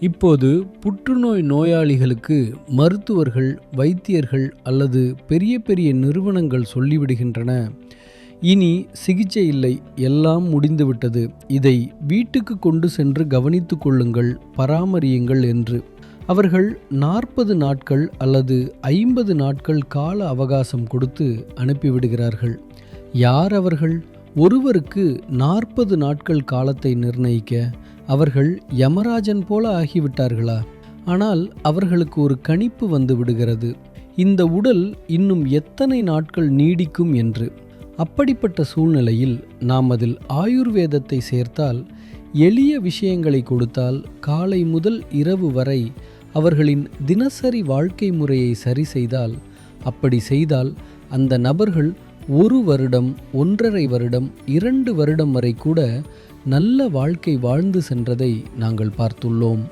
இப்போது புற்றுநோய் நோயாளிகளுக்கு மருத்துவர்கள், வைத்தியர்கள் அல்லது பெரிய பெரிய நிறுவனங்கள் சொல்லிவிடுகின்றன, இனி சிகிச்சை இல்லை, எல்லாம் முடிந்துவிட்டது, இதை வீட்டுக்கு கொண்டு சென்று கவனித்துக் கொள்ளுங்கள், பராமரியுங்கள் என்று. அவர்கள் 40 நாட்கள் அல்லது 50 நாட்கள் கால அவகாசம் கொடுத்து அனுப்பிவிடுகிறார்கள். யார் அவர்கள்? ஒருவருக்கு 40 நாட்கள் காலத்தை நிர்ணயிக்க அவர்கள் யமராஜன் போல ஆகிவிட்டார்களா? ஆனால் அவர்களுக்கு ஒரு கணிப்பு வந்து விடுகிறது, இந்த உடல் இன்னும் எத்தனை நாட்கள் நீடிக்கும் என்று. அப்படிப்பட்ட சூழ்நிலையில் நாம் அதில் ஆயுர்வேதத்தை சேர்த்தால், எளிய விஷயங்களை கொடுத்தால், காலை முதல் இரவு வரை அவர்களின் தினசரி வாழ்க்கை முறையை சரி செய்தால், அப்படி செய்தால் அந்த நபர்கள் 1 வருடம், 1.5 வருடம், 2 வருடம் வரை கூட நல்ல வாழ்க்கை வாழ்ந்து சென்றதை நாங்கள் பார்த்துள்ளோம்.